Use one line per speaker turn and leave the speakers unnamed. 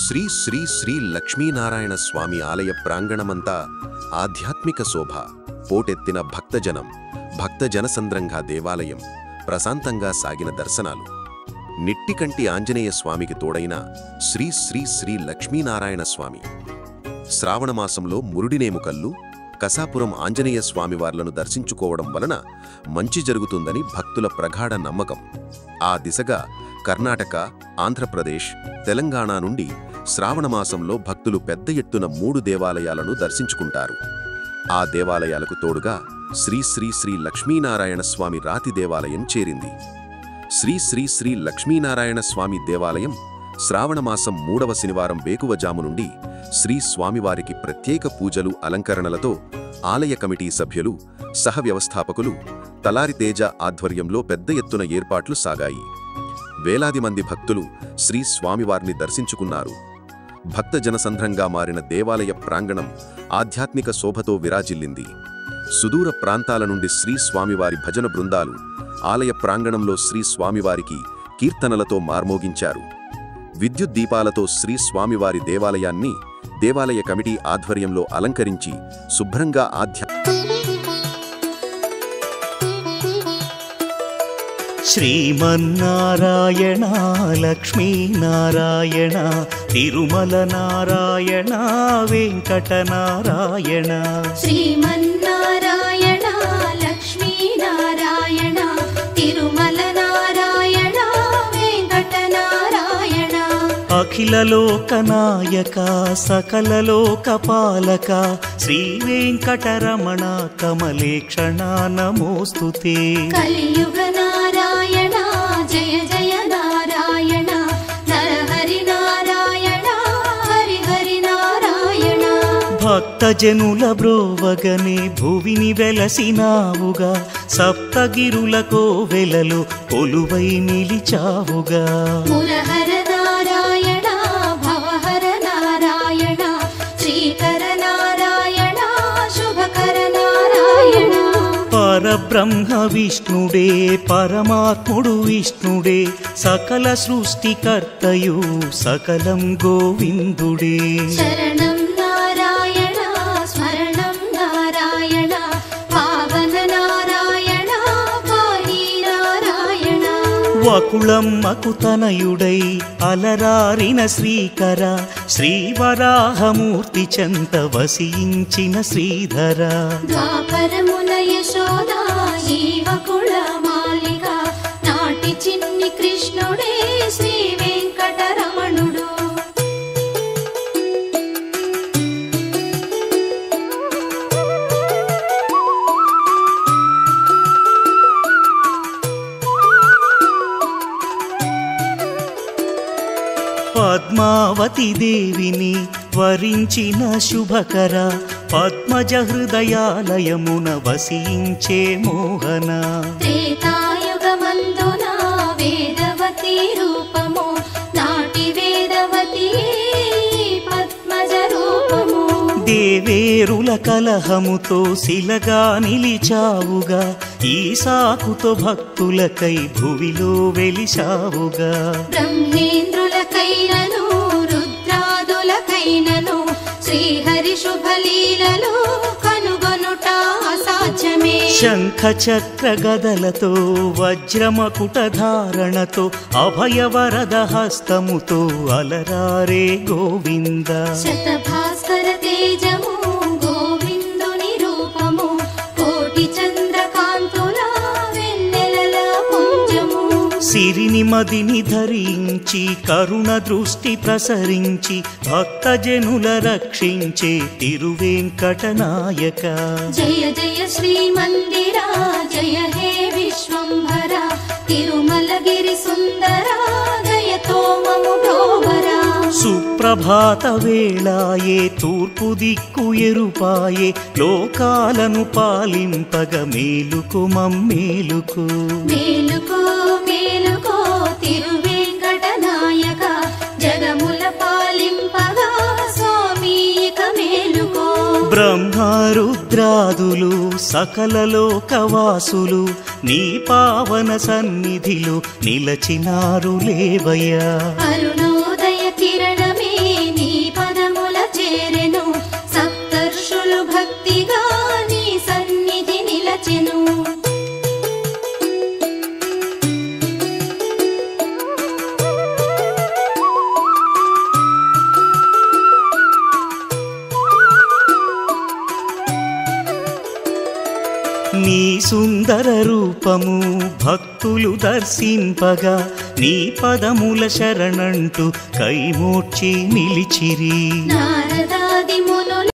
శ్రీ శ్రీ శ్రీ లక్ష్మీనారాయణ స్వామి ఆలయ ప్రాంగణమంతా ఆధ్యాత్మిక శోభ, పోటెత్తిన భక్తజనం, భక్తజనసంద్రంగా దేవాలయం, ప్రశాంతంగా సాగిన దర్శనాలు. నిట్టికంటి ఆంజనేయ స్వామికి తోడైన శ్రీ శ్రీ శ్రీ లక్ష్మీనారాయణ స్వామి. శ్రావణమాసంలో మురుడినేముకల్లు, కసాపురం ఆంజనేయ స్వామివార్లను దర్శించుకోవడం వలన మంచి జరుగుతుందని భక్తుల ప్రగాఢ నమ్మకం. ఆ దిశగా కర్ణాటక, ఆంధ్రప్రదేశ్, తెలంగాణ నుండి శ్రావణమాసంలో భక్తులు పెద్ద ఎత్తున 3 దేవాలయాలను దర్శించుకుంటారు. ఆ దేవాలయాలకు తోడుగా శ్రీ శ్రీ శ్రీ లక్ష్మీనారాయణ స్వామి రాతి దేవాలయం చేరింది. శ్రీ శ్రీ శ్రీ లక్ష్మీనారాయణ స్వామి దేవాలయం శ్రావణమాసం 3వ శనివారం వేకువజాము నుండి శ్రీ స్వామివారికి ప్రత్యేక పూజలు, అలంకరణలతో ఆలయ కమిటీ సభ్యులు, సహ వ్యవస్థాపకులు తలారి తేజ ఆధ్వర్యంలో పెద్ద ఎత్తున ఏర్పాట్లు సాగాయి. వేలాది మంది భక్తులు శ్రీ స్వామివారిని దర్శించుకున్నారు. భక్తజనసంద్రంగా మారిన దేవాలయ ప్రాంగణం ఆధ్యాత్మిక శోభతో విరాజిల్లింది. సుదూర ప్రాంతాల నుండి శ్రీ స్వామివారి భజన బృందాలు ఆలయ ప్రాంగణంలో శ్రీ స్వామివారికి కీర్తనలతో మార్మోగించారు. విద్యుత్ దీపాలతో శ్రీ స్వామివారి దేవాలయాన్ని దేవాలయ కమిటీ ఆధ్వర్యంలో అలంకరించి శుభ్రంగా
శ్రీమన్నారాయణ లక్ష్మీనారాయణ తిరుమల నారాయణ వెంకటనారాయణ.
శ్రీమన్నారాయణ లక్ష్మీనారాయణ తిరుమల నారాయణ వెంకటనారాయణ.
అఖిల లోకనాయక సకల లోకపాలక శ్రీ వెంకటరమణ కమలేక్షణ నమోస్తుతే.
కలియుగ నారాయణ జయ జయ నారాయణ నరహరి నారాయణ హరిహరి నారాయణ.
భక్తజనుల బ్రోవగనే భువిని వెలసినావుగా, సప్తగిరులకో వెలలో కొలువై నిలిచావుగా.
మురహర నారాయణ భవహర నారాయణ శ్రీకర నారాయణ శుభకర నారాయణ.
పరబ్రహ్మ విష్ణుడే పరమాత్ముడు విష్ణుడే, సకల సృష్టికర్తయు సకలం గోవిందుడే.
శరణం నారాయణ స్మరణం నారాయణ పావన నారాయణ పాహి నారాయణ.
వకుళమ్మకు తనయుడై అలరారిన శ్రీకర, శ్రీవరాహమూర్తి చెంత వసించిన శ్రీధర.
ద్వాపరమున యశోద జీవకుల మాలిక, నాటి చిన్ని కృష్ణుడే శ్రీ వెంకటరమణుడు.
పద్మావతి దేవిని వరించిన శుభకర, పద్మజ హృదయాలయమున వసించే మోహన.
త్రేతాయుగమందున వేదవతి రూపము, నాటి వేదవతి పద్మజ రూపము.
దేవేరుల కలహముతో శిలగా నిలిచావుగా, ఈ సాకుతో భక్తులకై భువిలో వెలిశావుగా.
బ్రహ్మేంద్రులకైనను రుద్రాదులకైనను శ్రీహరి శుభలీలలో కనుగొనుట అసాధ్యమే.
శంఖ చక్ర గదలతో వజ్రమకుట ధారణతో అభయవరద హస్తముతో అలరారే గోవింద.
శతభాస్కర తేజము గోవిందుని రూపము, కోటి చంద్రకాంతుల వెన్నెలల పుంజము.
సిరిని మదిని ధరించి కరుణ దృష్టి ప్రసరించి, భక్తజనుల రక్షించే తిరువెంకటనాయక.
జయ జయ శ్రీమందిర జయ హే విశ్వంభర, తిరుమలగిరి సుందర దయతో మము బ్రోవరా.
సుప్రభాత వేళాయే తూర్పు దిక్కు ఎరుపాయే, లోకాలను పాలింపగ మేలుకు మమ్మేలుకు.
మేలుకో మేలుకో తిరువెంకటనాయక, జగముల పాలింపగా స్వామి ఇక మేలుకో.
బ్రహ్మరుద్రాదులు సకల లోకవాసులు నీ పావన సన్నిధిలో నిలచినారు లేవయ్యా.
అరుణోదయ కిరణమే
సుందర రూపము భక్తులు దర్శింపగా నీ పదముల శరణంటూ కైమోడ్చి నిలిచిరి.
నారదాది మునులు